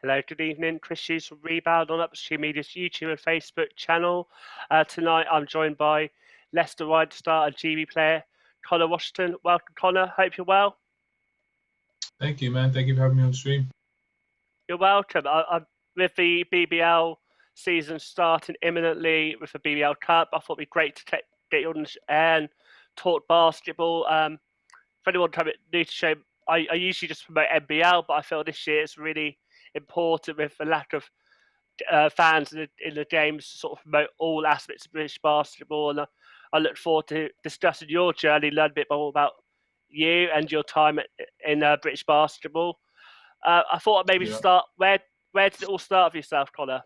Hello, good evening. Chris Hughes from Rebound on UpStreamedia's YouTube and Facebook channel. Tonight I'm joined by Leicester wide star and GB player Connor Washington. Welcome, Connor. Hope you're well. Thank you, man. Thank you for having me on stream. You're welcome. With the BBL season starting imminently with the BBL Cup, I thought it'd be great to get you on the air and talk basketball. For anyone new to show, I usually just promote NBL, but I feel this year it's really important with the lack of fans in the games to sort of promote all aspects of British basketball. And I look forward to discussing your journey, learn a bit more about you and your time in British basketball. I thought I'd maybe start, where did it all start for yourself, Connor?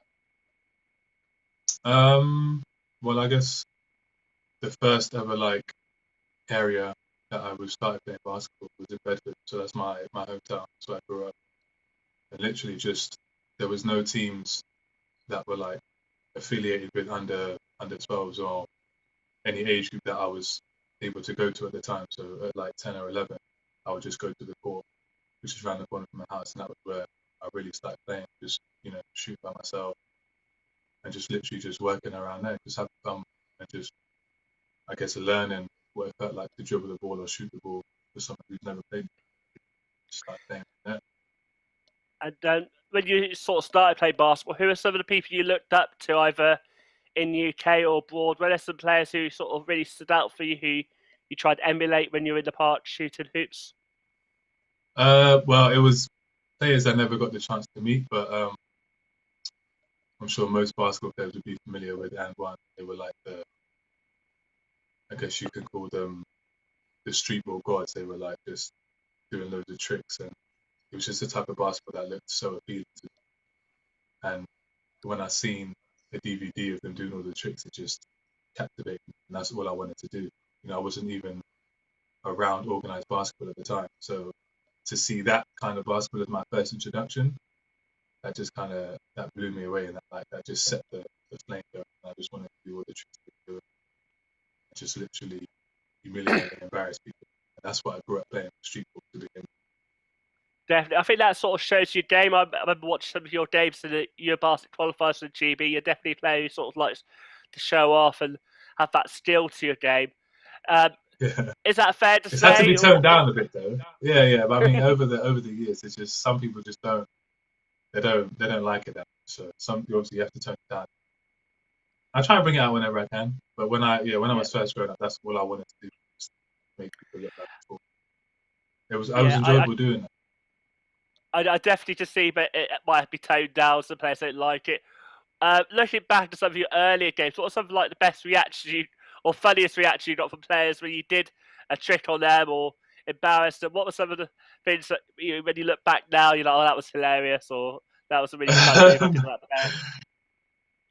Well, I guess the first ever area that I was started playing basketball was in Bedford, so that's my hometown. So I grew up, and literally just there was no teams that were affiliated with under 12s or any age group that I was able to go to at the time. So at 10 or 11, I would just go to the court, which is around the corner from my house, and that was where I really started playing. Just shoot by myself, and just literally just working around there, just having fun and just, I guess, learning what it felt like to dribble the ball or shoot the ball for someone who's never played. Just start playing there. And then when you sort of started playing basketball, who are some of the people you looked up to either in the UK or abroad? Were there some players who sort of really stood out for you, who you tried to emulate when you were in the park shooting hoops? Well, it was players I never got the chance to meet, but I'm sure most basketball players would be familiar with and one. They were like I guess you could call them the street ball gods. They were just doing loads of tricks, and it was just the type of basketball that looked so appealing to me. And when I seen the DVD of them doing all the tricks, it just captivated me, and that's all I wanted to do. I wasn't even around organized basketball at the time, so to see that kind of basketball as my first introduction, that just that blew me away, and that just set the flame going. I just wanted to do all the tricks they do, just literally humiliate and embarrass people. And that's what I grew up playing, street ball to begin with. Definitely. I think that sort of shows your game. I remember watching some of your games in the Eurobasket qualifiers for the GB. You're definitely a player who sort of likes to show off and have that skill to your game. Is that fair to say? It's had to be toned down a bit, though. Yeah. But I mean, over the years, it's just some people just don't like it that much. So you obviously have to tone it down. I try and bring it out whenever I can, but when I was first growing up, that's all I wanted to do, just make people look like before. I was enjoyable doing that. I definitely just see, but it might be toned down. Some players don't like it. Looking back to some of your earlier games, what was some of the best reaction or funniest reaction you got from players when you did a trick on them or embarrassed them? What were some of the things that when you look back now, you're like, oh, that was hilarious, or that was a really funny move I did that player?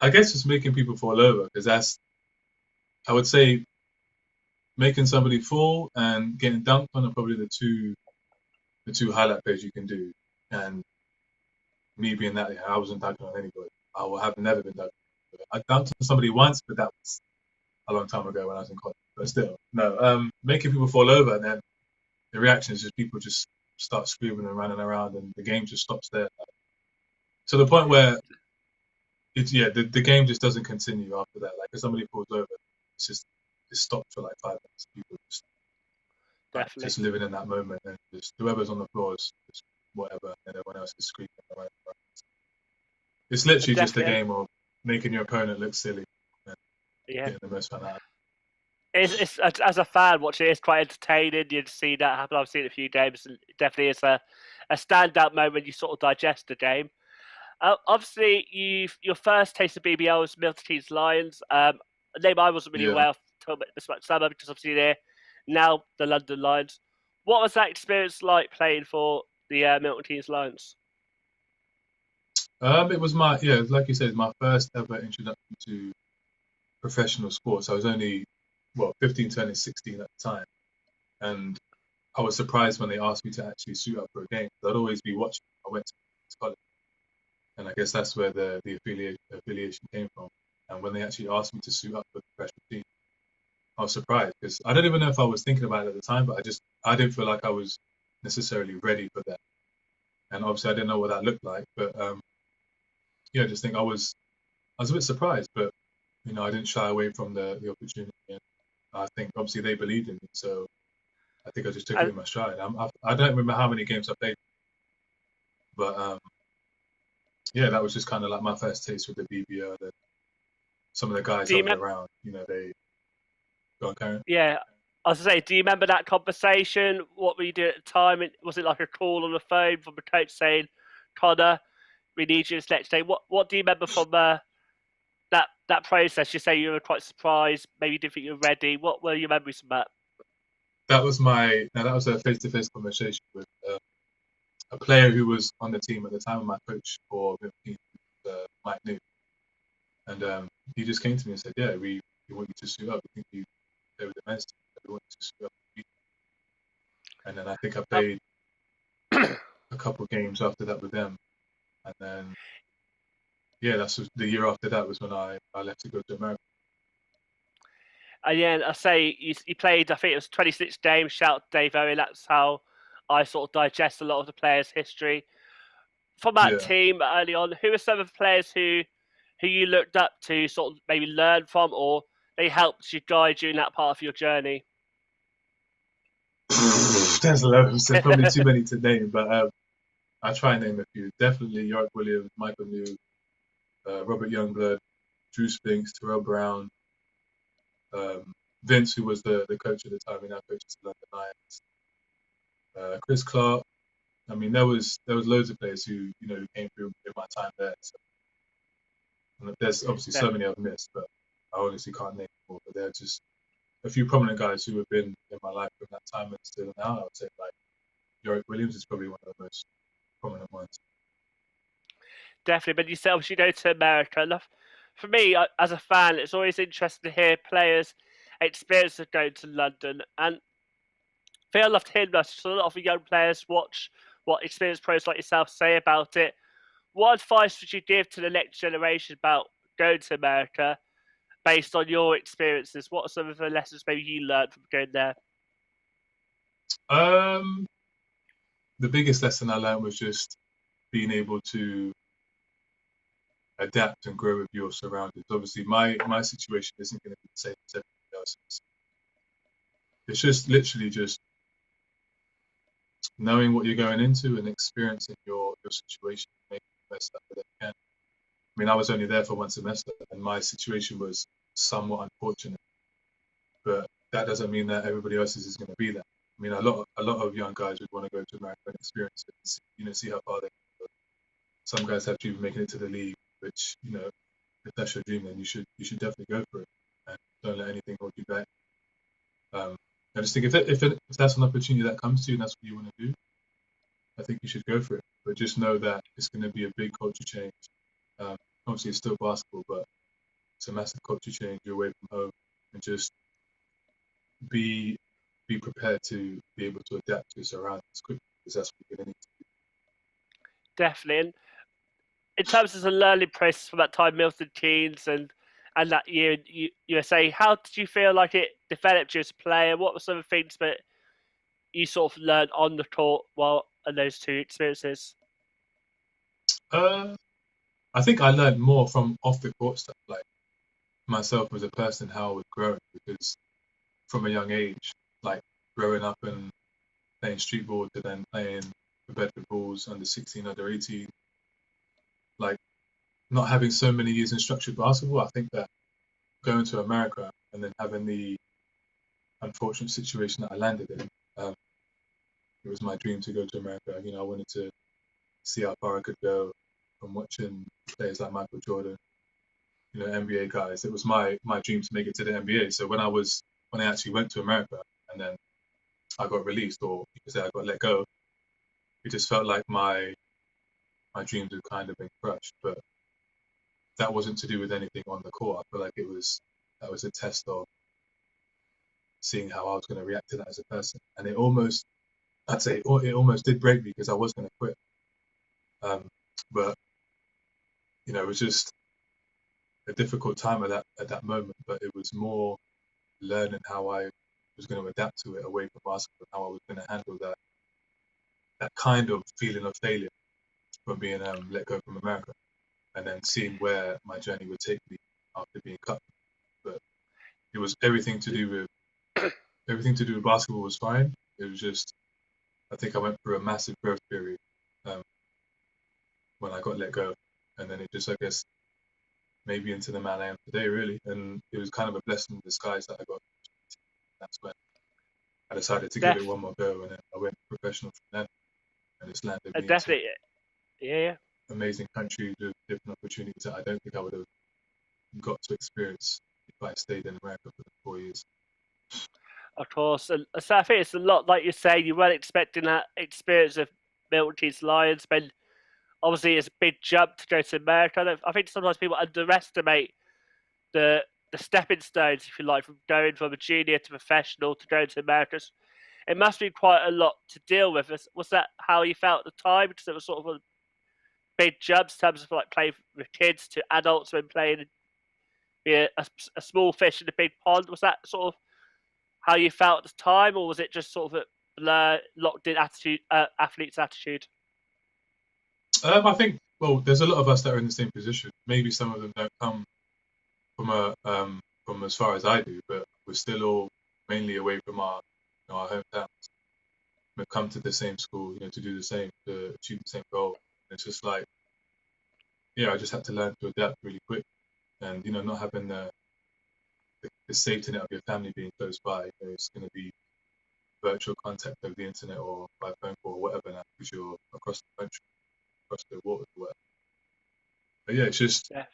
I guess just making people fall over, because that's, I would say, making somebody fall and getting dunked on are probably the two highlight plays you can do. And me being that, I wasn't dunking on anybody. I have never been dunked. I dunked on somebody once, but that was a long time ago when I was in college. But still, no. Making people fall over, and then the reaction is just people just start screaming and running around, and the game just stops there. To the point where the game just doesn't continue after that. If somebody falls over, it's stopped for 5 minutes. People just living in that moment, and just whoever's on the floor is just whatever, and everyone else is screaming around. It's literally just a game of making your opponent look silly and getting the most fun out of it. It's as a fan watching it's quite entertaining. You'd see that happen. I've seen a few games, and it definitely is a standout moment. You sort of digest the game. Obviously, your first taste of BBL was Milton Keynes Lions. A name I wasn't really aware of until this much summer, because obviously they're now the London Lions. What was that experience like playing for the Milton Keynes Lions? It was like you said, my first ever introduction to professional sports. I was only 15, turning 16 at the time, and I was surprised when they asked me to actually suit up for a game. I'd always be watching. I went to college, and I guess that's where the affiliation came from. And when they actually asked me to suit up for the professional team, I was surprised, because I don't even know if I was thinking about it at the time, but I didn't feel like I was necessarily ready for that. and obviously I didn't know what that looked like. But yeah, I just think I was a bit surprised, but I didn't shy away from the opportunity. And I think obviously they believed in me, so I think I just took it And in my stride. I don't remember how many games I played, but yeah, that was just kind of like my first taste with the BBL. And some of the guys do I you was remember? around, they go on, Karen. Yeah, I was gonna say, do you remember that conversation? What were you doing at the time? Was it like a call on the phone from the coach saying, "Connor, we need you this next day"? What do you remember from that process? You say you were quite surprised, maybe you didn't think you were ready. What were your memories from that? That was that was a face-to-face conversation with a player who was on the team at the time, my coach for the team, Mike New, and he just came to me and said, "Yeah, we want you to suit up. We think you play with the men's team. We want you to suit up." And then I think I Um, played a couple of games after that with them, and then yeah, the year after that was when I left to go to America. and yeah, I say you played. I think it was 26 games. Shout out to Dave Owen. That's how I sort of digest a lot of the players' history from that Yeah. team early on. Who are some of the players who you looked up to, sort of maybe learn from, or they helped you guide you in that part of your journey? There's a lot of them, so probably too many to name, but I try and name a few. Definitely Yorick Williams, Michael New, Robert Youngblood, Drew Spinks, Terrell Brown, Vince, who was the coach at the time, and now coaches the London Lions, Chris Clark. I mean, there was loads of players who came through in my time there. So, and there's obviously so many I've missed, but I honestly can't name them all. But there are just a few prominent guys who have been in my life from that time and still now. I would say like Yorick Williams is probably one of the most prominent ones. Definitely, but you said obviously you go to America. For me, as a fan, it's always interesting to hear players' experience of going to London. And I think I loved hearing that. So a lot of the young players watch what experienced pros like yourself say about it. What advice would you give to the next generation about going to America based on your experiences? What are some of the lessons maybe you learned from going there? Um, the biggest lesson I learned was just being able to adapt and grow with your surroundings. Obviously, my situation isn't going to be the same as everybody else's. It's just literally just knowing what you're going into and experiencing your situation, making the best out of it you can. I mean, I was only there for one semester, and my situation was somewhat unfortunate, but that doesn't mean that everybody else's is going to be that. I mean, a lot of young guys would want to go to America and experience it, and see how far they can go. Some guys have dreamed of making it to the league, which if that's your dream, then you should definitely go for it, and don't let anything hold you back. I just think if that's an opportunity that comes to you and that's what you want to do, I think you should go for it. But just know that it's going to be a big culture change. Obviously, it's still basketball, but it's a massive culture change. You're away from home, and just be be prepared to be able to adapt to your surroundings quickly, because that's what you're going to need. Definitely. And in terms of the learning process from that time, Milton Keynes and that year in USA, how did you feel like it developed you as a player? What were some of the things that you sort of learned on the court while in those two experiences? Uh, I think I learned more from off the court stuff, like myself as a person, how I would grow, because from a young age, like growing up and playing street ball to then playing the Bedford Bulls under 16, under 18, like not having so many years in structured basketball. I think that going to America and then having the unfortunate situation that I landed in, um, it was my dream to go to America. I wanted to see how far I could go from watching players like Michael Jordan, NBA guys. It was my dream to make it to the NBA. So when I actually went to America and then I got released, or you could say I got let go, it just felt like my dreams had kind of been crushed. But that wasn't to do with anything on the court. I feel like that was a test of seeing how I was going to react to that as a person. And I'd say it almost did break me because I was going to quit. But it was just a difficult time at that moment. But it was more learning how I was going to adapt to it away from basketball, how I was going to handle that kind of feeling of failure. from being let go from America, and then seeing where my journey would take me after being cut. But it was everything to do with basketball was fine. It was just I think I went through a massive growth period um, when I got let go, and then it just I guess maybe into the man I am today really, and it was kind of a blessing in disguise that I got. That's when I decided to give it Def- one more go, and then I went professional from then, and it's landed me into Definitely, yeah. amazing countries with different opportunities that I don't think I would have got to experience if I stayed in America for the 4 years. Of course, and so I think it's a lot like you say. You weren't expecting that experience of Milton Keynes Lions, but obviously it's a big jump to go to America. I think sometimes people underestimate the the stepping stones, if you like, from going from a junior to professional to going to America. It must be quite a lot to deal with. Was that how you felt at the time? Because it was sort of a big jump in terms of like playing with kids to adults when playing be a small fish in a big pond. Was that sort of how you felt at the time, or was it just sort of a blur, locked in attitude, athlete's attitude? I think there's a lot of us that are in the same position. Maybe some of them don't come from from as far as I do, but we're still all mainly away from our hometowns. We've come to the same school, to do the same, to achieve the same goal. And it's just like, I just had to learn to adapt really quick, and not having the safety net of your family being close by. It's going to be virtual contact over the internet or by phone call or whatever now because you're across the country, across the water or whatever. But yeah, it's just Yeah,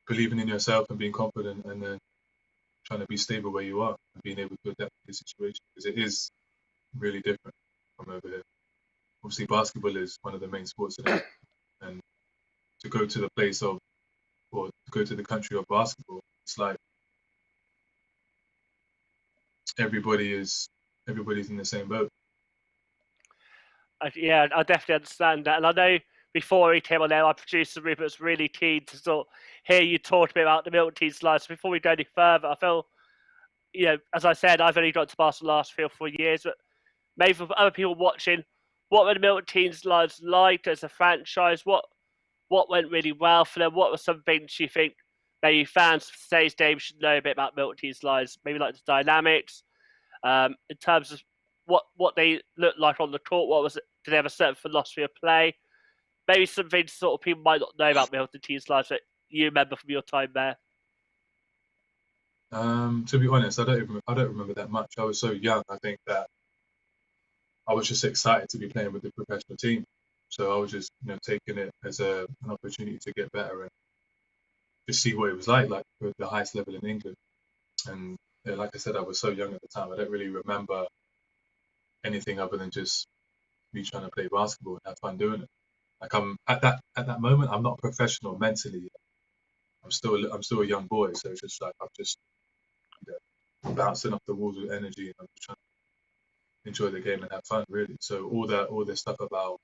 believing in yourself and being confident and then trying to be stable where you are and being able to adapt to the situation because it is really different from over here. Obviously, basketball is one of the main sports in America, and to go to the place of or to go to the country of basketball, it's like everybody's in the same boat. yeah, I definitely understand that, and I know before he came on there, our producer Rupert was really keen to sort of hear you talk a bit about the Milton Keynes Lions. So before we go any further, I feel, as I said, I've only got to Barcelona the last 3 or 4 years, but maybe for other people watching, what were the Milton Keynes Lions like as a franchise? What went really well for them? What were some things you think maybe fans of today's game should know a bit about Milton Keynes Lions? Maybe like the dynamics, in terms of what they looked like on the court. What was it? Did they have a certain philosophy of play? Maybe some things sort of people might not know about Milton Keynes Lions that you remember from your time there. To be honest, I don't remember that much. I was so young. I think that I was just excited to be playing with the professional team. So I was just taking it as an opportunity to get better and just see what it was like with the highest level in England. And like I said, I was so young at the time. I don't really remember anything other than just me trying to play basketball and have fun doing it. Like I'm at that moment, I'm not professional mentally. I'm still a young boy, so it's just like I'm just bouncing off the walls with energy, and I'm just trying to enjoy the game and have fun, really. So all this stuff about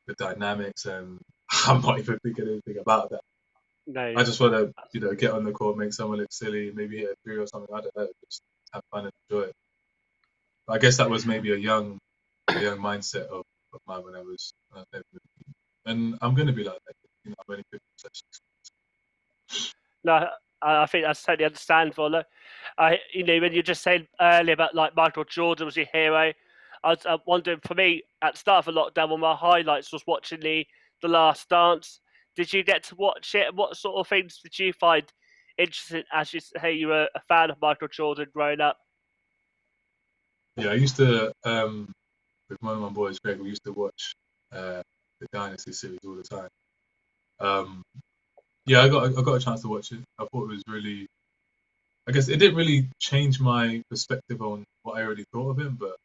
the dynamics, and I'm not even thinking anything about that. No, I just want to get on the court, make someone look silly, maybe hit a three or something. I don't know, just have fun and enjoy it. But I guess that was maybe a young mindset of mine when I was playing with the team. And I'm going to be like that. I'm only 50 sessions. no, I think that's totally understandable. Look, when you just saying earlier about like Michael Jordan was your hero, I was wondering for me at the start of the lockdown, one of my highlights was watching the Last Dance. Did you get to watch it? And what sort of things did you find interesting as you say you were a fan of Michael Jordan growing up? Yeah, I used to with one of my boys, Greg. We used to watch the Dynasty series all the time. Um, yeah, I got a chance to watch it. I thought it was really. I guess it didn't really change my perspective on what I already thought of him, but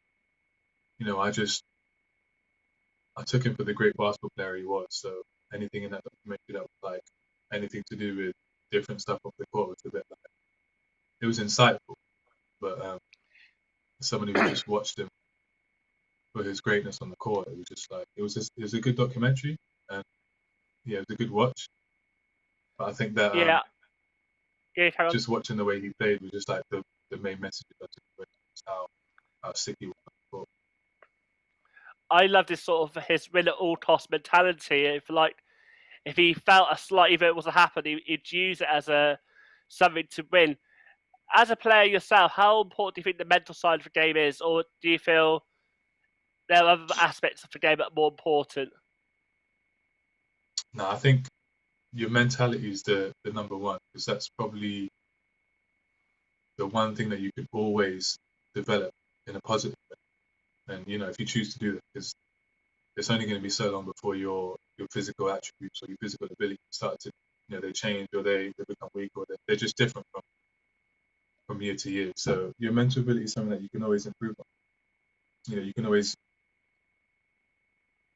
I took him for the great basketball player he was. So anything in that documentary that was like anything to do with different stuff off the court was a bit like it was insightful. But as someone who just watched him for his greatness on the court, it was just like it was a good documentary, and yeah, it was a good watch. But I think that Yeah, yeah, carry on. just watching the way he played was just like the main message I took away was how sick he was on the court. I love this sort of his win at all cost mentality. If he felt a slight, even if it wasn't happening, he'd use it as a something to win. As a player yourself, how important do you think the mental side of the game is, or do you feel there are other aspects of the game that are more important? No, I think your mentality is the number one, because that's probably the one thing that you could always develop in a positive way. And if you choose to do that, because it's only going to be so long before your physical attributes or your physical ability start to they change, or they become weak, or they're just different from year to year. So your mental ability is something that you can always improve on. You can always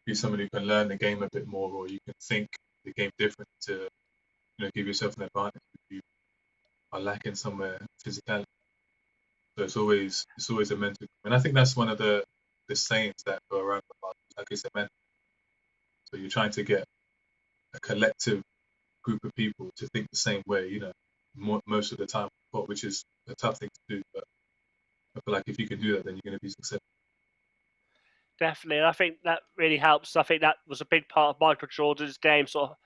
be someone who can learn the game a bit more, or you can think the game different to give yourself an advantage if you are lacking somewhere physicality. So it's always a mental, and I think that's one of the sayings that go around about, like I said, mental. So you're trying to get a collective group of people to think the same way, most of the time, which is a tough thing to do. But I feel like if you can do that, then you're going to be successful. Definitely, and I think that really helps. I think that was a big part of Michael Jordan's game, sort of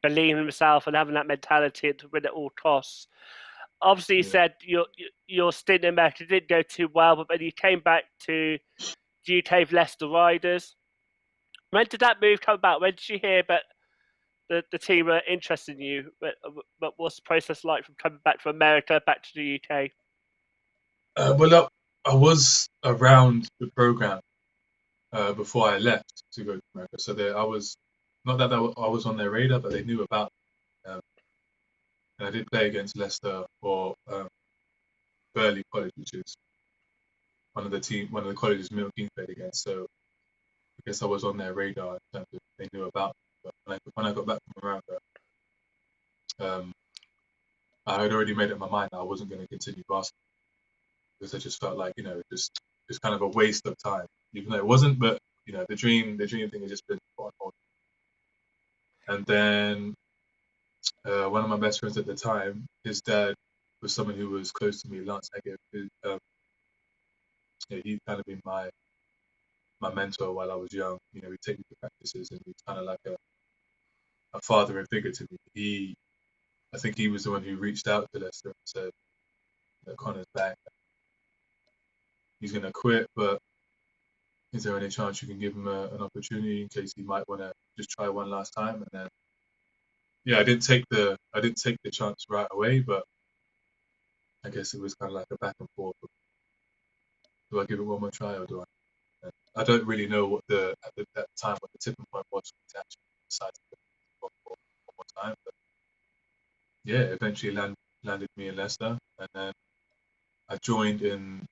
believing in himself and having that mentality to win at all costs. Obviously, you Yeah. said your stint in America didn't go too well, but then you came back to the UK with Leicester Riders. When did that move come about? When did you hear that the team were interested in you? But what's the process like from coming back from America back to the UK? Well, I was around the program before I left to go to America, so I was not that I was on their radar, but they knew about me. And I did play against Leicester for Burley College, which is one of the colleges Milton Keynes played against. So I guess I was on their radar in terms of they knew about me. But when I got back from America, um, I had already made up my mind that I wasn't going to continue basketball, because I just felt like it's kind of a waste of time, even though it wasn't. But the dream thing has just been put on hold. And then one of my best friends at the time, his dad was someone who was close to me, Lance Agate. He'd kind of been my mentor while I was young. He'd take me to practices, and he's kind of like a father figure to me. I think he was the one who reached out to Leicester and said that Connor's back. He's going to quit, but is there any chance you can give him an opportunity in case he might want to just try one last time? And then, yeah, I didn't take the chance right away, but I guess it was kind of like a back and forth. Do I give it one more try, or do I? And I don't really know what at that time what the tipping point was to actually decide to give it one more time. But yeah, eventually landed me in Leicester, and then I joined in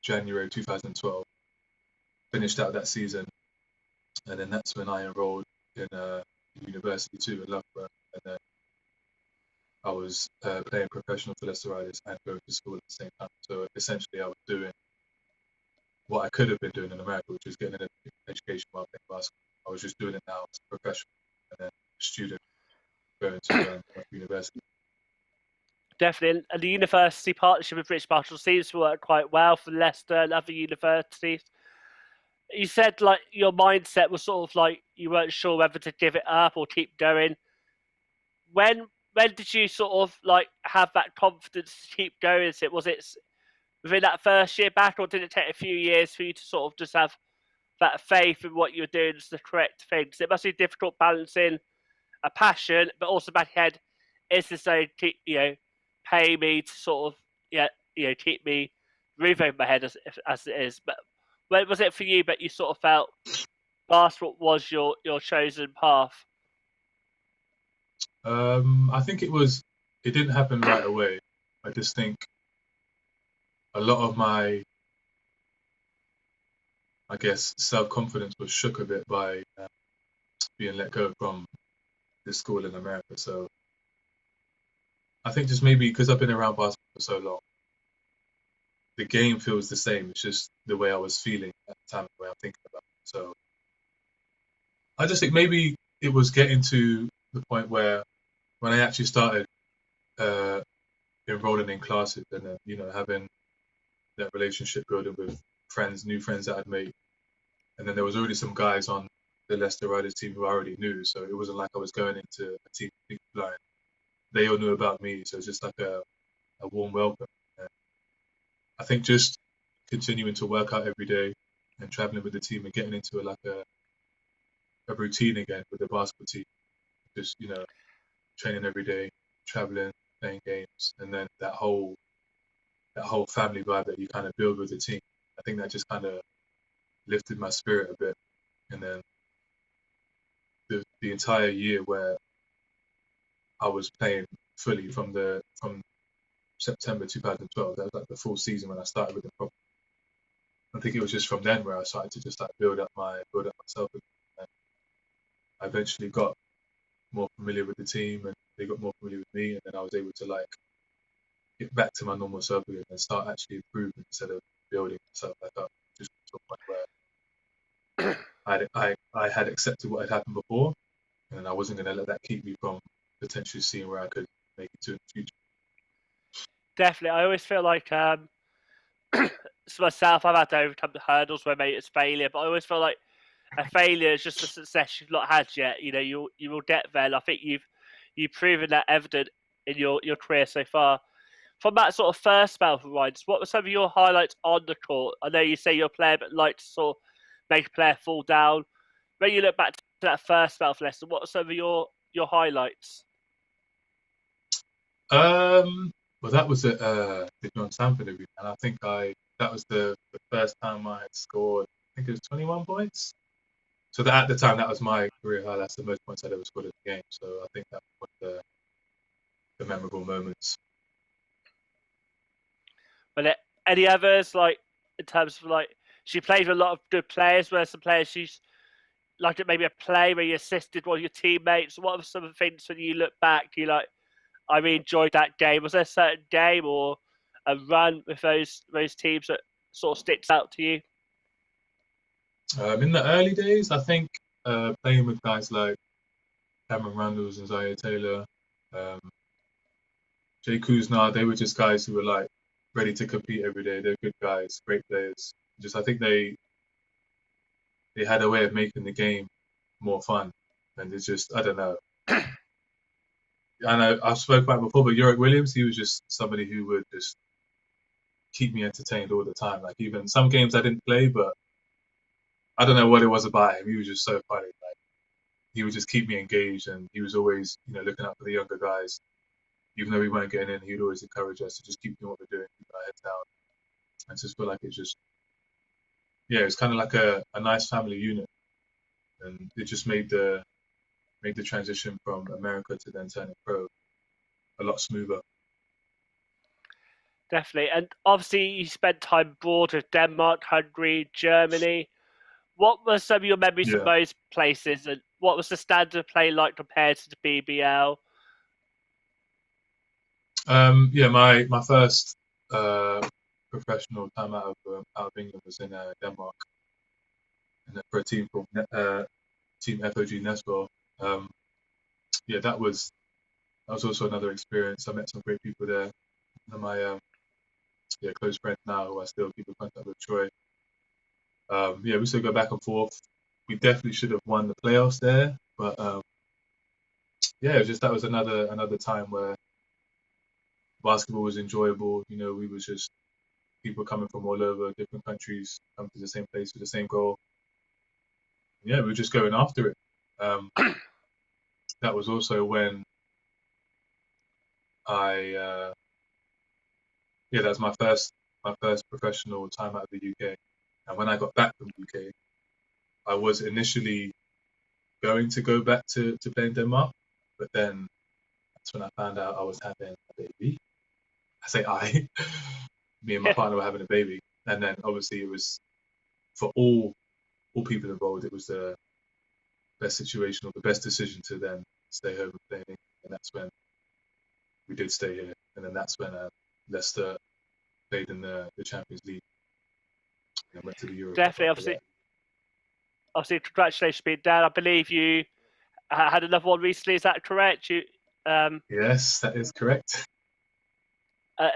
January 2012. Finished out that season, and then that's when I enrolled in university too in Loughborough, and then I was playing professional for Leicester Riders and going to school at the same time. So essentially, I was doing what I could have been doing in America, which was getting an education while playing basketball. I was just doing it now as a professional and then a student going to university. Definitely, and the university partnership with British Marshall seems to work quite well for Leicester and other universities. You said like your mindset was sort of like you weren't sure whether to give it up or keep going. When did you sort of like have that confidence to keep going? Was it within that first year back, or did it take a few years for you to sort of just have that faith in what you're doing is the correct thing? Because it must be difficult balancing a passion, but also back ahead, is this a pay me to sort of keep me roof over my head as it is. But when was it for you? But you sort of felt basketball was your chosen path. I think it didn't happen right away. I just think a lot of my, I guess, self-confidence was shook a bit by being let go from this school in America. So I think just maybe because I've been around basketball for so long, the game feels the same. It's just the way I was feeling at the time, the way I'm thinking about it. So I just think maybe it was getting to the point where when I actually started uh, enrolling in classes, and then having that relationship building with friends, new friends that I'd made, and then there was already some guys on the Leicester Riders team who I already knew, so it wasn't like I was going into a team blind. They all knew about me, so it's just like a warm welcome. And I think just continuing to work out every day and traveling with the team and getting into a routine again with the basketball team, just training every day, traveling, playing games, and then that whole family vibe that you kind of build with the team. I think that just kind of lifted my spirit a bit, and then the entire year where I was playing fully from September 2012. That was like the full season when I started with the. I think it was just from then where I started to just like build up myself. And I eventually got more familiar with the team, and they got more familiar with me, and then I was able to like get back to my normal self again and start actually improving instead of building myself back up. Just to a point where I had accepted what had happened before, and I wasn't going to let that keep me from potentially seeing where I could make it to in the future. Definitely, I always feel like so myself, I've had to overcome the hurdles where maybe it's failure, but I always feel like a failure is just a success you've not had yet. You will get there. And I think you've proven that evident in your career so far. From that sort of first spell for Riders, what were some of your highlights on the court? I know you say you're a player, but like to sort of make a player fall down. When you look back to that first spell for Leicester, what are some of your highlights? Well, that was at the John Sanford Arena, and I think that was the first time I had scored. I think it was 21 points. So at the time, that was my career high. That's the most points I'd ever scored in the game. So I think that was one of the memorable moments. But any others, like in terms of like she played with a lot of good players, where some players she's like maybe a play where you assisted one of your teammates. What are some of the things when you look back, you like, I really enjoyed that game? Was there a certain game or a run with those teams that sort of sticks out to you? In the early days, I think playing with guys like Cameron Randalls and Zaire Taylor, um, Jay Kuzna, they were just guys who were like ready to compete every day. They're good guys, great players. Just I think they had a way of making the game more fun, and it's just I don't know. I know I've spoken about it before, but Yorick Williams, he was just somebody who would just keep me entertained all the time. Like even some games I didn't play, but I don't know what it was about him. He was just so funny. Like he would just keep me engaged, and he was always looking out for the younger guys. Even though we weren't getting in, he'd always encourage us to just keep doing what we're doing, keep our heads down. I just feel like it's just it's kind of like a nice family unit, and it just made the transition from America to then turning pro a lot smoother. Definitely. And obviously you spent time abroad with Denmark, Hungary, Germany. What were some of your memories from Yeah. those places, and what was the standard of play like compared to the BBL? My first professional time out of England was in Denmark, and for a team called Team FOG Nesbø. That was also another experience. I met some great people there. One of my close friends now who I still keep in contact with, Troy. We still go back and forth. We definitely should have won the playoffs there, but it was just that was another time where basketball was enjoyable. We was just people coming from all over different countries, coming to the same place with the same goal. We were just going after it. That was also when that was my first professional time out of the UK. And when I got back from the UK, I was initially going to go back to play in Denmark, but then that's when I found out I was having a baby. I say me and my partner were having a baby, and then obviously it was for all people involved, it was the best situation or the best decision to then stay home and play in England. And that's when we did stay here, and then that's when Leicester played in the Champions League and went to the Euro Cup Definitely, after that. obviously, congratulations being dad. I believe you had another one recently. Is that correct? Yes, that is correct.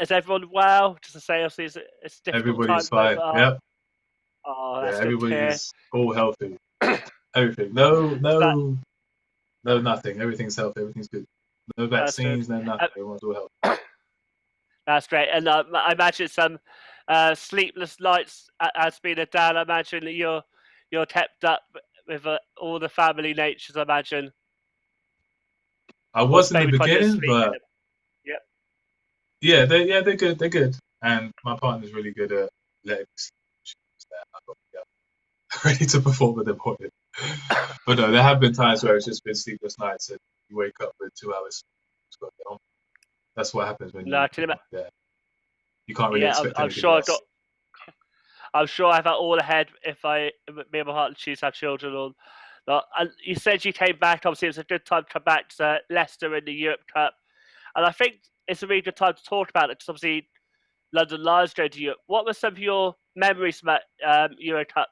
Is everyone well? Just to say, obviously, it's a difficult time Everybody's to moment, fine. but Yep. Oh, Yeah, that's good to hear. everybody's all healthy. Everything. No, That no, no, nothing. Everything's healthy. Everything's good. No that's good. vaccines. No nothing. Everyone's all healthy. That's great. And I imagine some sleepless nights has been a dad. I imagine that you're kept up with all the family natures. I imagine, I or was in the maybe trying to beginning, sleep. but Yep. they're good. They're good. And my partner's really good at letting me sleep. She's there. I've got to be ready to perform with the morning. But no, there have been times where it's just been sleepless nights and you wake up with 2 hours. Just got to get on. That's what happens when No, I you can yeah, you can't really yeah, expect I'm anything sure I less. got. I'm sure I have that all ahead if me and my partner choose to have children. Or not. And you said you came back. Obviously, it was a good time to come back to Leicester in the Europe Cup, and I think it's a really good time to talk about it because obviously London Lions go to Europe. What were some of your memories from that Euro Cup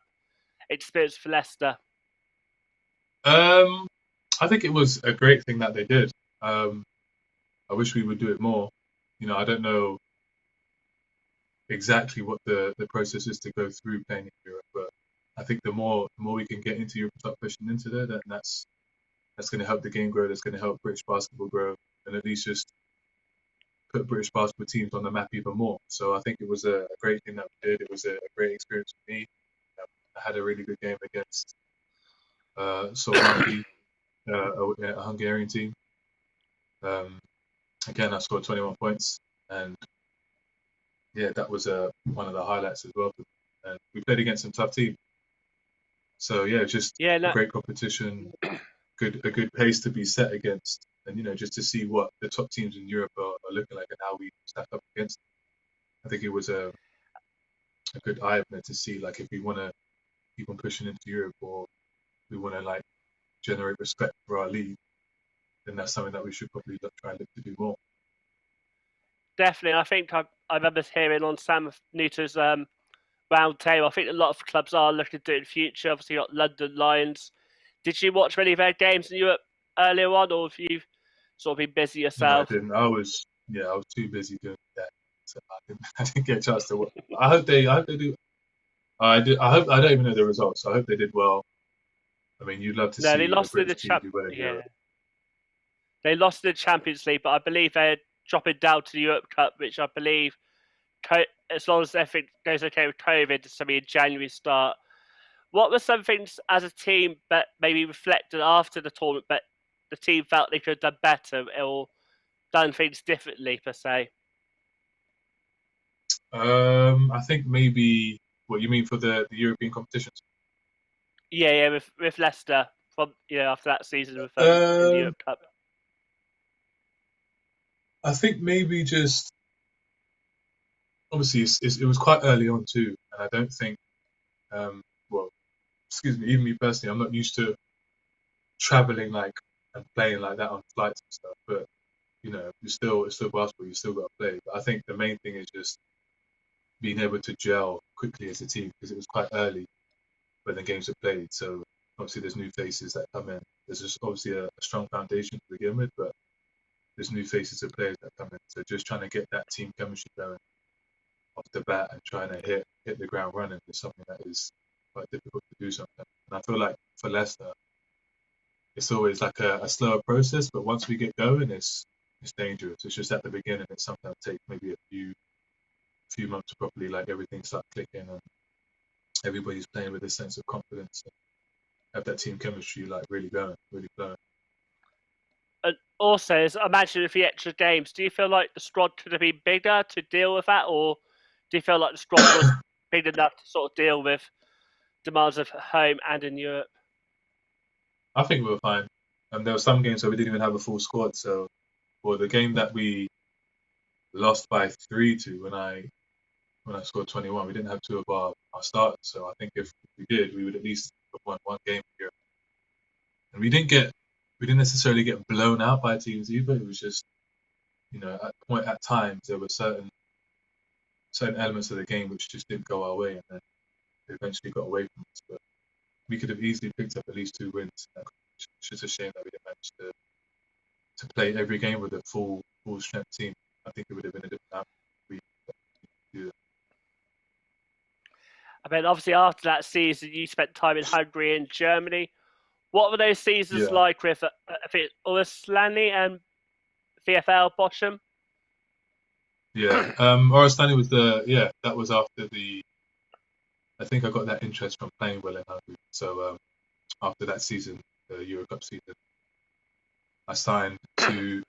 experience for Leicester? Um, I think it was a great thing that they did. I wish we would do it more. I don't know exactly what the process is to go through playing in Europe, but I think the more we can get into Europe, start pushing into there, that's going to help the game grow. That's going to help British basketball grow, and at least just put British basketball teams on the map even more. So I think it was a great thing that we did. It was a great experience for me. I had a really good game against Solmaki, a Hungarian team. Um, Again, I scored 21 points, and yeah, that was one of the highlights as well. And we played against some tough teams, so yeah, just Yeah, a no, great competition, a good pace to be set against, and just to see what the top teams in Europe are looking like and how we stack up against them. I think it was a good eye opener to see like if we want to keep on pushing into Europe or we want to like generate respect for our league, then that's something that we should probably try and look to do more. definitely. I think I remember hearing on Sam Newton's round table. I think a lot of clubs are looking to do it in the future. Obviously, you got London Lions. Did you watch many of their games in Europe earlier on, or have you sort of been busy No, I yourself? didn't. I was too busy doing that, so I didn't get a chance to watch. I hope they do. I don't even know the results. I hope they did well. I mean, you'd love to No, they see a lost in British the team champ. do well in Yeah, Europe. they lost in the Champions League, but I believe they're dropping down to the Europe Cup, which I believe, as long as everything goes okay with COVID, it's going to be a January start. What were some things as a team that maybe reflected after the tournament, but the team felt they could have done better or done things differently per se? I think maybe what you mean for the European competitions. Yeah, yeah, with Leicester from after that season with them in the Um, Europe Cup. I think maybe just obviously it was quite early on too, and I don't think well, excuse me, even me personally, I'm not used to traveling like and playing like that on flights and stuff. But it's still basketball. You still got to play. But I think the main thing is just being able to gel quickly as a team because it was quite early when the games were played. So obviously there's new faces that come in. There's just obviously a strong foundation to begin with, but there's new faces of players that come in. So just trying to get that team chemistry going off the bat and trying to hit the ground running is something that is quite difficult to do sometimes. And I feel like for Leicester, it's always like a slower process, but once we get going, it's dangerous. It's just at the beginning, it sometimes takes maybe a few months to properly like everything start clicking and everybody's playing with a sense of confidence and have that team chemistry like really going, really flowing. And also, as I imagine with the extra games, do you feel like the squad could have been bigger to deal with that, or do you feel like the squad was big enough to sort of deal with demands of home and in Europe? I think we were fine. And there were some games where we didn't even have a full squad. So, for the game that we lost by 3-2 when I scored 21, we didn't have two of our starters. So I think if we did, we would at least have won one game here. And we didn't necessarily get blown out by teams either. It was just at times there were certain elements of the game which just didn't go our way, and then they eventually got away from us. But we could have easily picked up at least 2 wins. It's just a shame that we didn't manage to play every game with a full strength team. I think it would have been a different outcome. We do that. I mean, obviously after that season, you spent time in Hungary and Germany. What were those seasons Yeah, like with I think Ulslani and VFL Bochum? yeah. Oristani was that was after I think I got that interest from playing well in Hungary. So after that season, the Euro Cup season, I signed to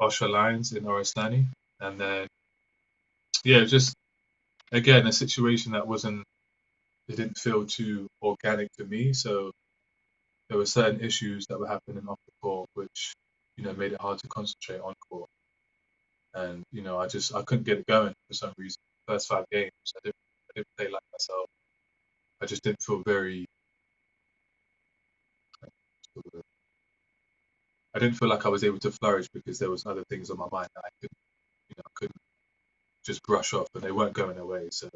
Osher Lions in Oristani, and then just again a situation that it didn't feel too organic to me. So there were certain issues that were happening off the court, which made it hard to concentrate on court. And I couldn't get it going for some reason. First 5 games, I didn't play like myself. I just didn't feel I didn't feel like I was able to flourish because there was other things on my mind that I couldn't just brush off, and they weren't going away. So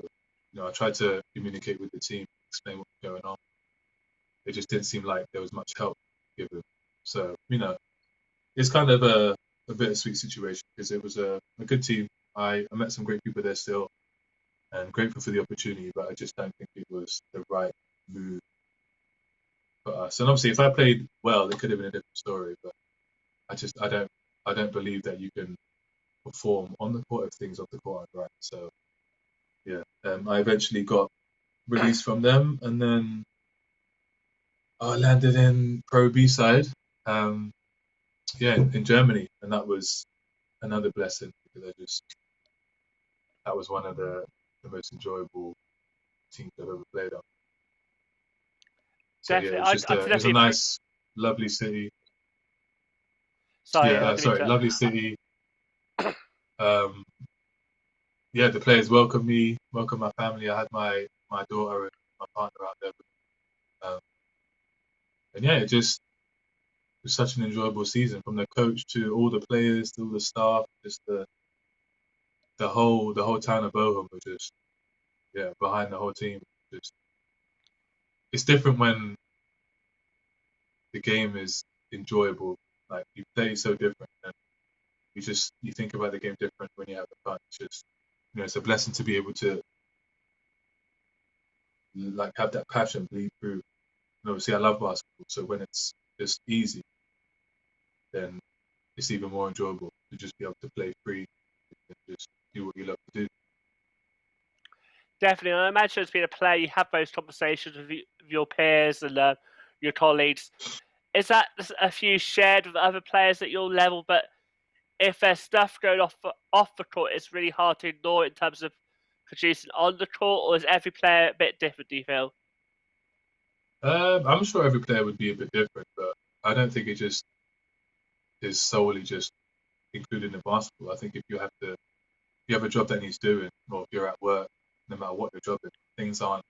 I tried to communicate with the team, explain what was going on. It just didn't seem like there was much help given. So it's kind of a bittersweet situation because it was a good team. I met some great people there still, and grateful for the opportunity, but I just don't think it was the right move for us. And obviously, if I played well, it could have been a different story. But I don't believe that you can perform on the court if things off the court aren't right. So I eventually got released from them, and then I landed in Pro B side, um, in Germany, and that was another blessing because that was one of the most enjoyable teams I've ever played on. So Definitely, I it was a definitely. nice, lovely city. Sorry, I didn't mean Sorry, to. lovely city. Um, the players welcomed me, welcomed my family. I had my daughter and my partner out there, um, and it was such an enjoyable season from the coach to all the players to all the staff. Just the whole town of Bochum was just behind the whole team. Just it's different when the game is enjoyable. Like you play so different, and you think about the game different when you have the fun. It's just it's a blessing to be able to like have that passion bleed through. And obviously, I love basketball, so when it's just easy, then it's even more enjoyable to just be able to play free and just do what you love to do. Definitely, I imagine as being a player, you have those conversations with your peers and your colleagues. Is that a few shared with other players at your level? But if there's stuff going off the court, it's really hard to ignore in terms of producing on the court, or is every player a bit different? Do you feel? I'm sure every player would be a bit different, but I don't think it just is solely just included in basketball. I think if you have a job that needs doing, or if you're at work, no matter what your job is, things aren't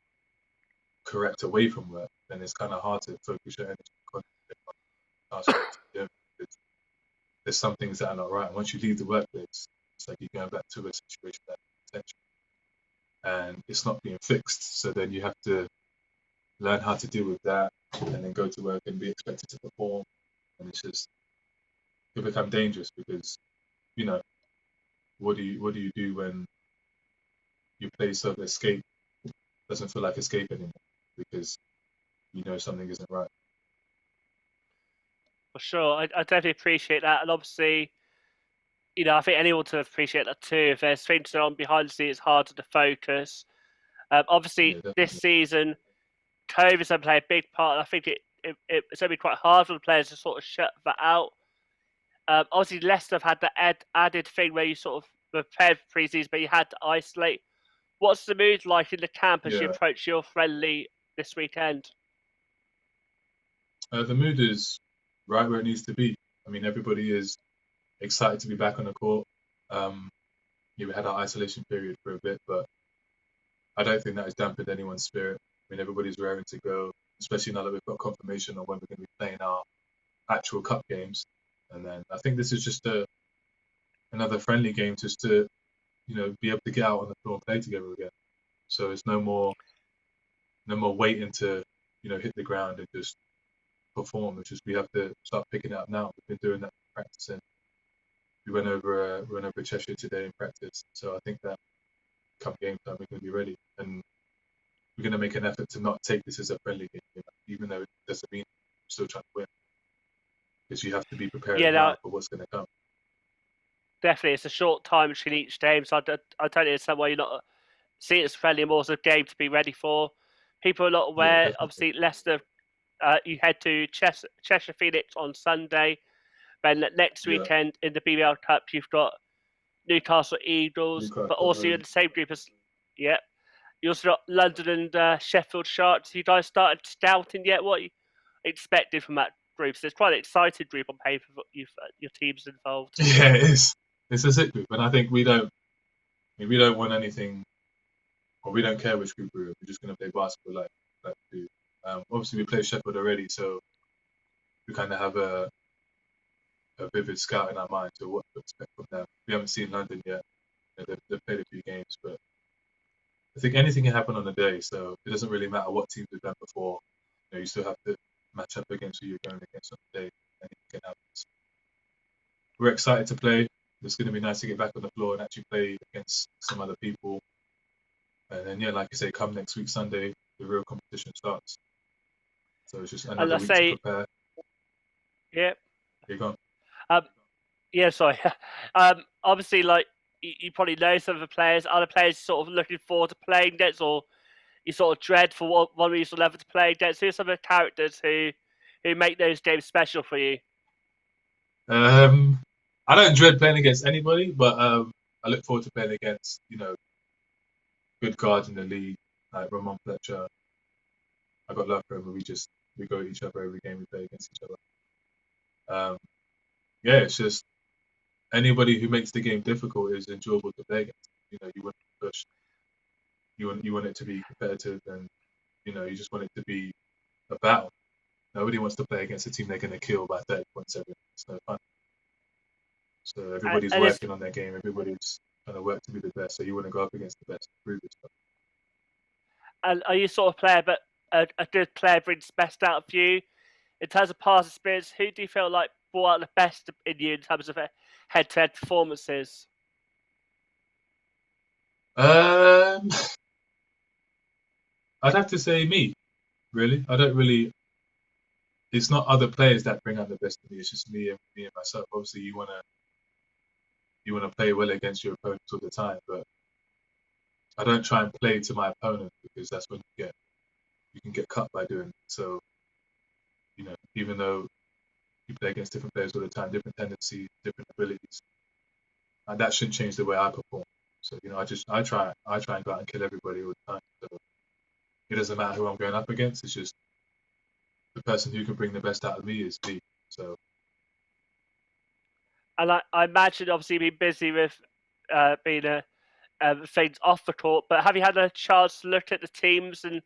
correct away from work, then it's kind of hard to focus your energy on tasks you have to do. There's some things that are not right. And once you leave the workplace, it's like you're going back to a situation that's potential and it's not being fixed. So then you have to learn how to deal with that and then go to work and be expected to perform. And it become dangerous because, you know, what do you do when your place of escape doesn't feel like escape anymore because something isn't right. For sure, I definitely appreciate that, and obviously, I think anyone to appreciate that too. If there's things on behind the scenes, it's harder to focus. Obviously, Yeah, this definitely. season, COVID's going to play a big part. And I think it's going to be quite hard for the players to sort of shut that out. Obviously, Leicester have had the added thing where you sort of prepared for pre-season, but you had to isolate. What's the mood like in the camp as you Yeah. approach your friendly this weekend? The mood is right where it needs to be. I mean, everybody is excited to be back on the court. Um, we had our isolation period for a bit, but I don't think that has dampened anyone's spirit. I mean, everybody's raring to go, especially now that we've got confirmation on when we're going to be playing our actual cup games. And then I think this is just another friendly game just to, be able to get out on the floor and play together again. So it's no more waiting to, hit the ground and just perform. It's just we have to start picking it up now. We've been doing that practicing. We went over Cheshire today in practice. So I think that come game time we're going to be ready. And we're going to make an effort to not take this as a friendly game, even though it doesn't mean we're still trying to win, because you have to be prepared Yeah, no, now for what's going to come. definitely. It's a short time between each game, so I totally understand why you're not seeing it as friendly, more as a game to be ready for. People are not Yeah, aware. definitely. Obviously, Leicester, you head to Cheshire Phoenix on Sunday. Then next Yeah, weekend in the BBL Cup, you've got Newcastle Eagles, but Newcastle at also you're in home. the same group as, yeah. You also got London and Sheffield Sharks. You guys started scouting yet? What you expected from that group? So it's quite an exciting group on paper for your teams involved. Yeah, it is. It's a sick group, and I think we don't want anything, or we don't care which group we're in. We're just going to play basketball like we do. Obviously, we played Sheffield already, so we kind of have a vivid scout in our mind to what to expect from them. We haven't seen London yet. They've played a few games, but I think anything can happen on the day, so it doesn't really matter what teams have done before. You still have to match up against who you're going against on the day. Anything can happen. So we're excited to play. It's going to be nice to get back on the floor and actually play against some other people. And then, yeah, like you say, come next week, Sunday, the real competition starts. So it's just And another I week to say, prepare. yeah, Here you go. um, yeah, sorry. Obviously, like you probably know some of the players. Other players sort of looking forward to playing against, or you sort of dread for one reason or another to play against. Who are some of the characters who make those games special for you? I don't dread playing against anybody, but I look forward to playing against, good guards in the league, like Ramon Fletcher. I got love for him, and we go at each other every game we play against each other. Um, yeah, it's just anybody who makes the game difficult is enjoyable to play against. You want to push, you want it to be competitive, and you just want it to be a battle. Nobody wants to play against a team they're going to kill by 30 points every. It's no fun. So everybody's And it's working on their game. Everybody's trying to work to be the best. So you want to go up against the best, prove yourself. and are you sort of player, but a good player brings best out of you in terms of past experience? Who do you feel like brought out the best in you in terms of head-to-head performances? Um, I'd have to say me. Really, I don't really. It's not other players that bring out the best in me. It's just me and myself. Obviously, you wanna play well against your opponents all the time, but I don't try and play to my opponent, because that's when you can get cut by doing it. So even though you play against different players all the time, different tendencies, different abilities, and that shouldn't change the way I perform. So I try and go out and kill everybody all the time. So it doesn't matter who I'm going up against. It's just the person who can bring the best out of me is me. So And I imagine, obviously, being busy with being things off the court, but have you had a chance to look at the teams, and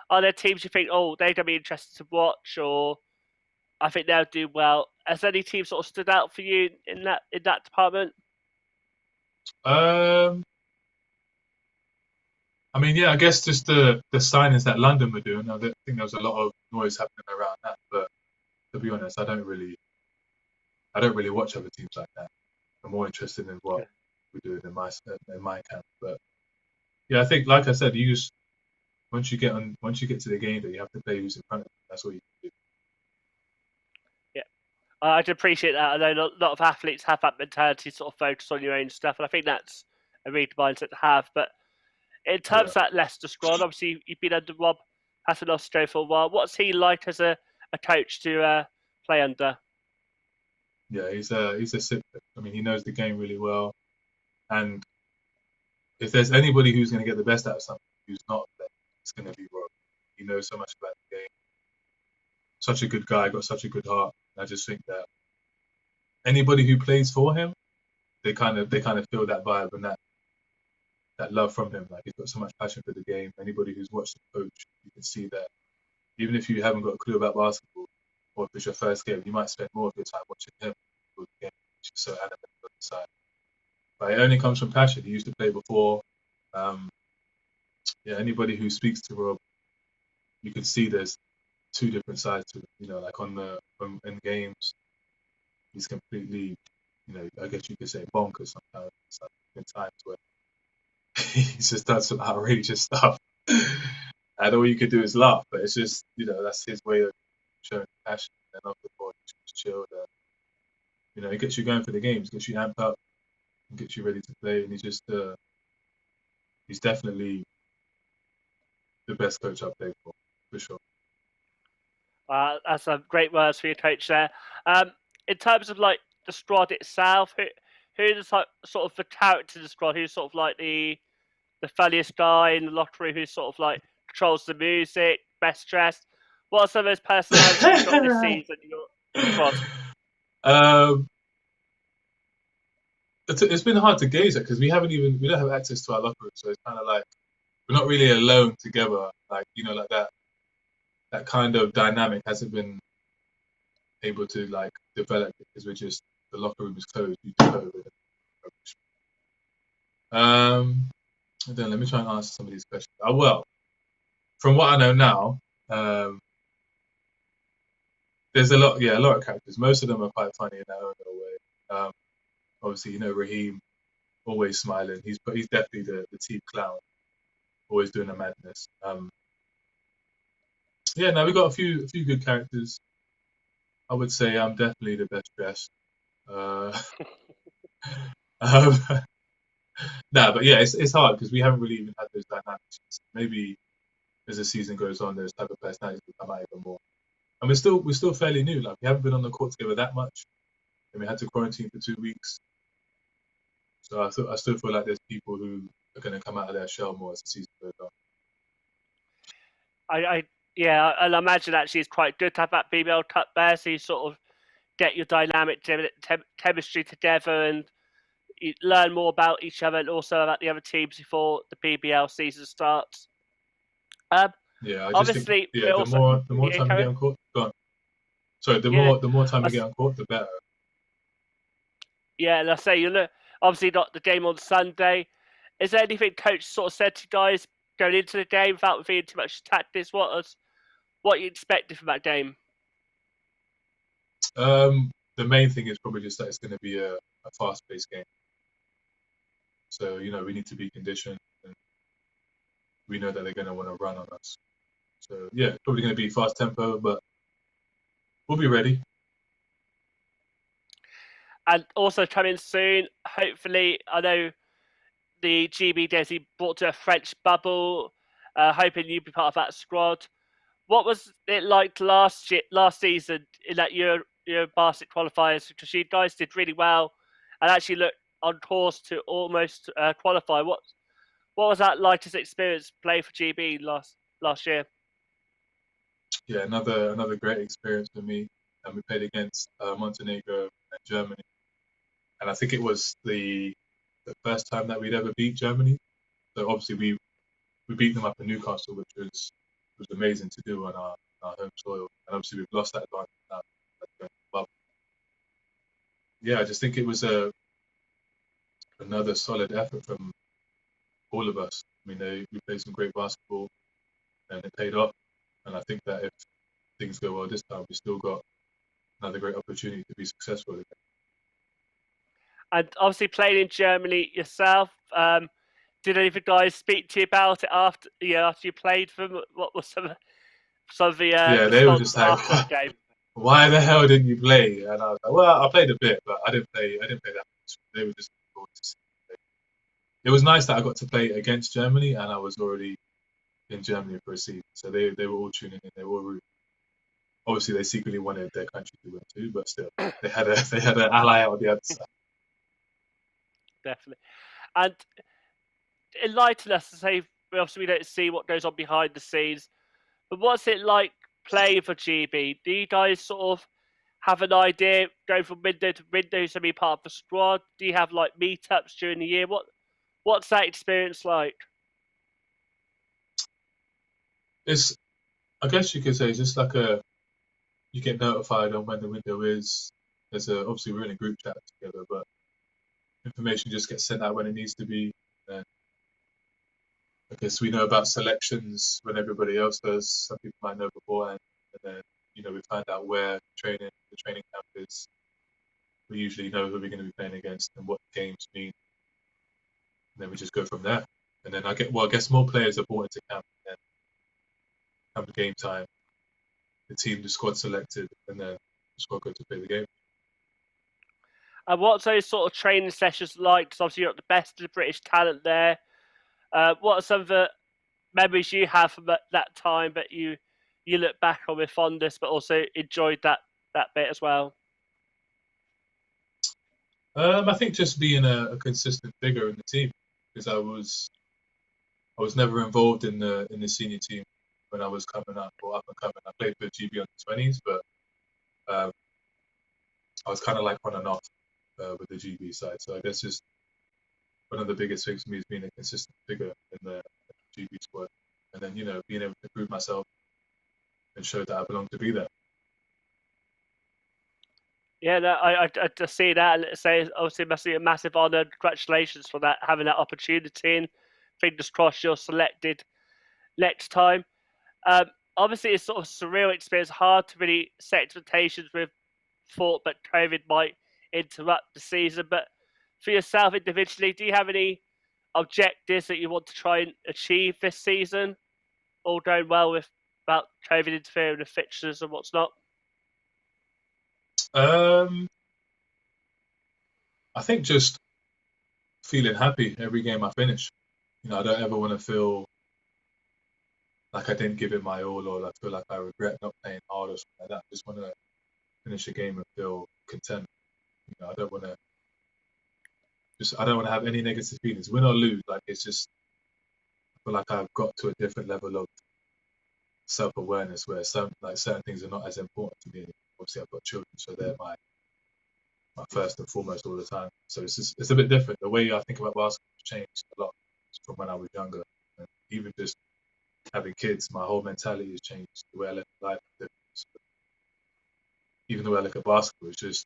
are there teams you think, oh, they're going to be interesting to watch, or I think they'll do well? Has any team sort of stood out for you in that department? um, I mean, yeah, I guess just the signings that London were doing. I think there was a lot of noise happening around that. But to be honest, I don't really watch other teams like that. I'm more interested in what we're doing in my camp. But yeah, I think, like I said, you just once you get to the game, that you have to play who's in front of you. That's all you can do. Yeah. I'd appreciate that. I know a lot of athletes have that mentality, sort of focus on your own stuff, and I think that's a really good mindset to have. But in terms Yeah, of that Leicester squad, obviously you've been under Rob Paternoster for a while. What's he like as a coach to play under? yeah, he's a sick. I mean, he knows the game really well, and if there's anybody who's going to get the best out of something who's not there, it's going to be Rob. He knows so much about the game. Such a good guy, got such a good heart. And I just think that anybody who plays for him, they kind of feel that vibe and that love from him. Like, he's got so much passion for the game. Anybody who's watched him coach, you can see that. Even if you haven't got a clue about basketball, or if it's your first game, you might spend more of your time watching him for the game. He's just so animated on the side. But it only comes from passion. He used to play before. Um, yeah, anybody who speaks to Rob, you can see there's two different sides to it. Like in games, he's completely, I guess you could say bonkers sometimes. Like, in times where he's just done some outrageous stuff. and all you could do is laugh. But it's just, that's his way of showing passion. And off the court, he's just chilled. It gets you going for the games, gets you amped up, and gets you ready to play. And he's definitely the best coach I've played for sure. That's some great words for your coach there. In terms of like the squad itself, who's like sort of the character of the squad? Who's sort of like the funniest guy in the locker room? Who sort of like controls the music, best dressed? What are some of those personalities you've got this season in your squad? It's been hard to gauge that because we don't have access to our locker room, so it's kind of like we're not really alone together, like like that kind of dynamic hasn't been able to like develop because the locker room is closed due to COVID. Then let me try and answer some of these questions. Well, from what I know now, there's a lot of characters. Most of them are quite funny in their own little way. Obviously, Raheem, always smiling. He's definitely the team clown, always doing the madness. Now we got a few good characters. I would say I'm definitely the best dressed. But yeah, it's hard because we haven't really even had those dynamics. Maybe as the season goes on, those type of personalities will come out even more. And we're still fairly new. Like we haven't been on the court together that much, and we had to quarantine for 2 weeks. So I still feel like there's people who are going to come out of their shell more as the season goes on. And I imagine actually it's quite good to have that BBL Cup there, so you sort of get your dynamic chemistry together and you learn more about each other and also about the other teams before the BBL season starts. I just think the more time we get on court, go on. Sorry, the more time we get on court, the better. Yeah, and I say obviously not the game on Sunday. Is there anything coach sort of said to you guys going into the game without revealing too much tactics? What you expected from that game? The main thing is probably just that it's going to be a fast-paced game. So we need to be conditioned, and we know that they're going to want to run on us. So yeah, probably going to be fast tempo, but we'll be ready. And also coming soon, hopefully, I know the GB Desi brought to a French bubble, hoping you'd be part of that squad. What was it like last season in that Euro basket qualifiers? Because you guys did really well and actually looked on course to almost qualify. What was that like as experience playing for GB last year? Yeah, another great experience for me. And we played against Montenegro and Germany, and I think it was the first time that we'd ever beat Germany. So obviously we beat them up in Newcastle, which was amazing to do on our home soil. And obviously we've lost that advantage now. Yeah, I just think it was another solid effort from all of us. I mean, we played some great basketball, and it paid off. And I think that if things go well this time, we still got another great opportunity to be successful again. And obviously playing in Germany yourself, did any of the guys speak to you about it after you played for them? What was some of the they were just like, after that game? Why the hell didn't you play? And I was like, well, I played a bit, but I didn't play that much. They were just looking forward to see me. It was nice that I got to play against Germany, and I was already in Germany for a season, so they were all tuning in. They were rooting. Obviously, they secretly wanted their country to win too, but still, they had an ally on the other side. Definitely, and enlighten us to say. Obviously, we don't see what goes on behind the scenes, but what's it like playing for GB? Do you guys sort of have an idea going from window to window to be part of the squad? Do you have like meetups during the year? What's that experience like? I guess you could say it's just like you get notified on when the window is. Obviously we're in a group chat together, but information just gets sent out when it needs to be. And I guess we know about selections when everybody else does. Some people might know beforehand, and then we find out where the training camp is. We usually know who we're going to be playing against and what games mean. And then we just go from there. And then I guess more players are brought into camp. game time, the team, the squad selected, and then the squad go to play the game. And what's those sort of training sessions like? Because obviously you're the best of the British talent there. What are some of the memories you have from that time that you look back on with fondness, but also enjoyed that bit as well? I think just being a consistent figure in the team, because I was never involved in the senior team when I was coming up or up and coming. I played for GB under 20s, but um, I was kind of like on and off with the GB side. So I guess just one of the biggest things for me is being a consistent figure in the GB squad, and then being able to prove myself and show that I belong to be there. Yeah, no, I just see that and say obviously it must be a massive honour. Congratulations for that, having that opportunity, and fingers crossed you're selected next time. Um, Obviously, it's sort of surreal experience, hard to really set expectations with thought that COVID might interrupt the season. But for yourself individually, do you have any objectives that you want to try and achieve this season? All going well with about COVID interfering with fixtures and what's not? Um, I think just feeling happy every game I finish. I don't ever want to feel like I didn't give it my all, or I feel like I regret not playing hard or something like that. I just want to finish a game and feel content. I don't want to have any negative feelings, win or lose. Like it's just I feel like I've got to a different level of self-awareness where certain things are not as important to me. Obviously, I've got children, so they're my first and foremost all the time. So it's a bit different. The way I think about basketball has changed a lot from when I was younger. And even just having kids, my whole mentality has changed. The way I look at life, even the way I look at basketball, is just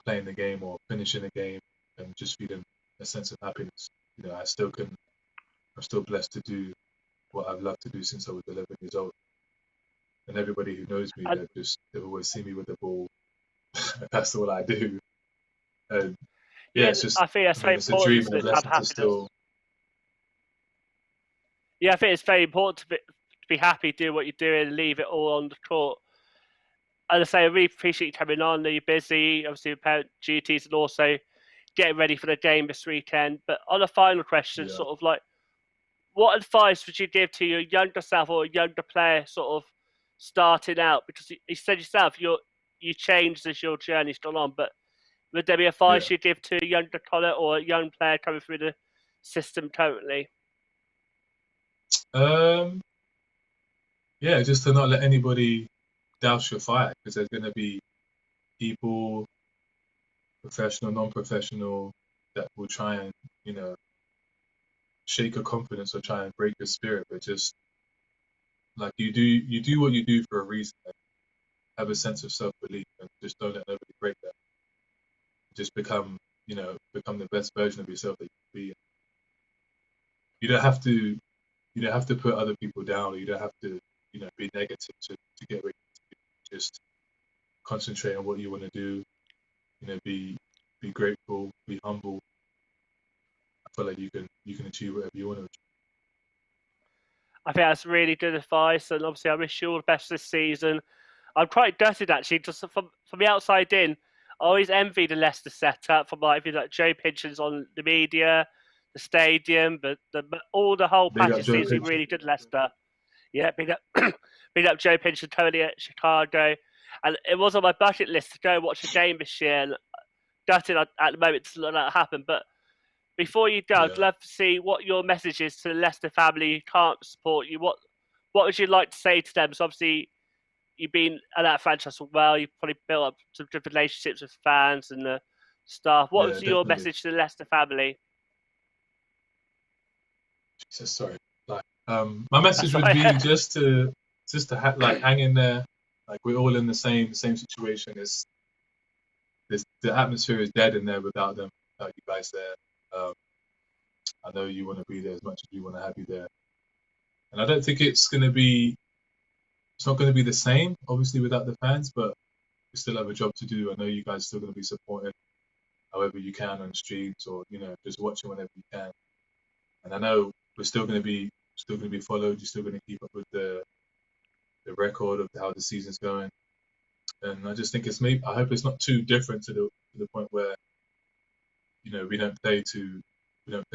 playing the game or finishing the game and just feeling a sense of happiness. I'm still blessed to do what I've loved to do since I was 11 years old. And everybody who knows me, And they've always seen me with the ball. That's all I do. And yeah, yeah, it's just, I think that's I very mean, it's a important, dream isn't and a it, to have blessing to happiness? still. Yeah, I think it's very important to be happy, do what you're doing, and leave it all on the court. As I say, I really appreciate you coming on. You're busy, obviously, with parent duties and also getting ready for the game this weekend. But on a final question, Yeah. sort of like, what advice would you give to your younger self or a younger player, sort of starting out? Because you said yourself, you changed as your journey's gone on. But would there be Yeah. advice you'd give to a younger Connor or a young player coming through the system currently? Um, yeah, just to not let anybody douse your fire, because there's going to be people, professional, non-professional, that will try and, you know, shake your confidence or try and break your spirit. But just like you do what you do for a reason. Like, have a sense of self-belief and just don't let nobody break that. Just become the best version of yourself that you can be. You don't have to put other people down, or you don't have to be negative to get where you need to be. Just concentrate on what you want to do. Be grateful, be humble. I feel like you can achieve whatever you want to achieve. I think that's really good advice, and obviously, I wish you all the best this season. I'm quite gutted actually, just from the outside in. I always envy the Leicester setup from like Joe Pinchon's on the media, the stadium, but all the whole Big up package Joe seems to be Pitcher. really good. Leicester, yeah, big up, big up Joe Pinchon, Tony at Chicago, and it was on my bucket list to go watch a game this year. And gutted at the moment to let that happen, but before you go, I'd Yeah. love to see what your message is to the Leicester family who can't support you. What would you like to say to them? So obviously you've been at that franchise for a while. You've probably built up some good relationships with fans and the staff. What Yeah, was your definitely. message to the Leicester family? Jesus, sorry. My That's message would right. be like hang in there. Like we're all in the same situation. The atmosphere is dead in there without them, without you guys there. I know you want to be there as much as we want to have you there, and I don't think it's not going to be the same, obviously, without the fans. But we still have a job to do. I know you guys are still going to be supporting however you can on streams, or just watching whenever you can. And I know we're still going to be followed. You're still going to keep up with the record of how the season's going. And I just think I hope it's not too different to the point where, we don't play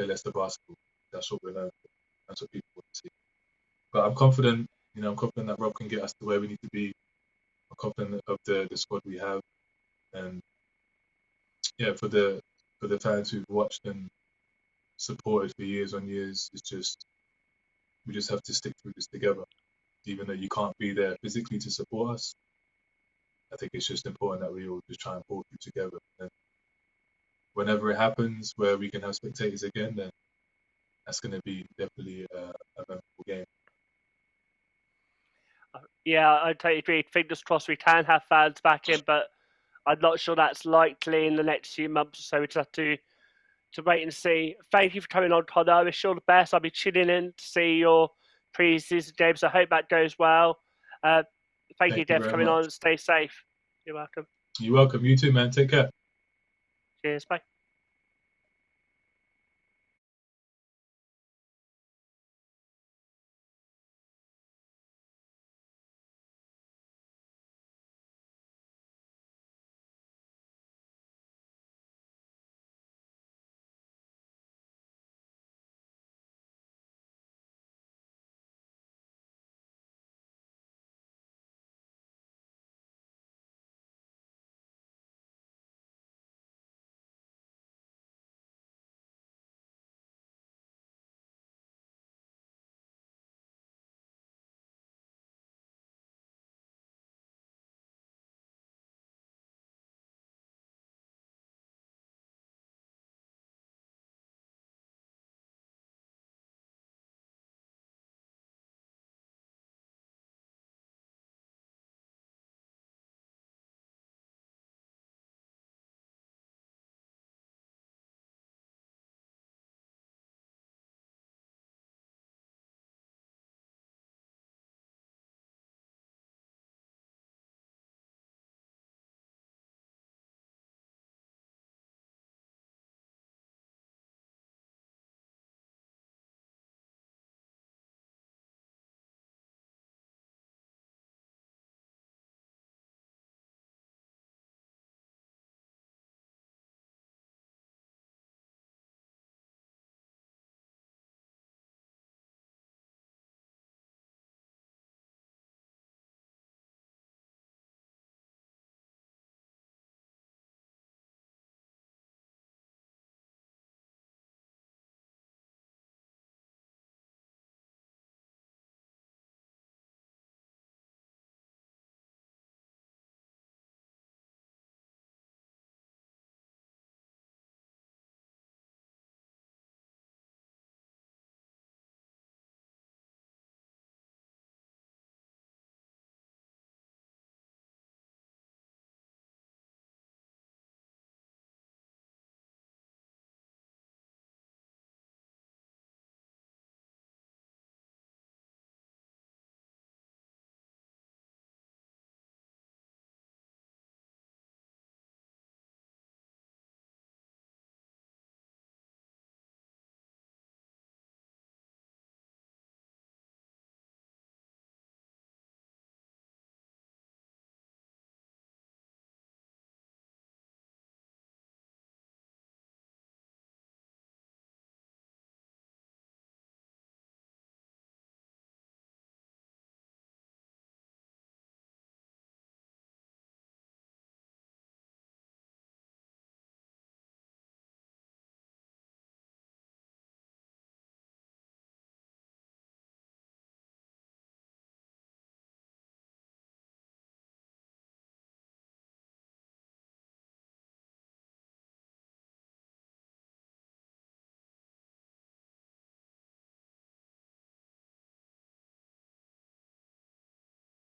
Leicester basketball. That's what we're known for. That's what people want to see. But I'm confident, that Rob can get us to where we need to be. I'm confident of the squad we have. And yeah, for the fans who've watched and supported for years on years, we just have to stick through this together. Even though you can't be there physically to support us, I think it's just important that we all just try and pull through together. And whenever it happens where we can have spectators again, then that's going to be definitely a memorable game. Yeah, I totally agree. Fingers crossed we can have fans back in, but I'm not sure that's likely in the next few months or so. We just have to wait and see. Thank you for coming on, Connor. I wish you all the best. I'll be tuning in to see your pre-season games. I hope that goes well. Thank you, Jeff, for coming on, and stay safe. You're welcome. You're welcome. You too, man. Take care. Cheers. Bye.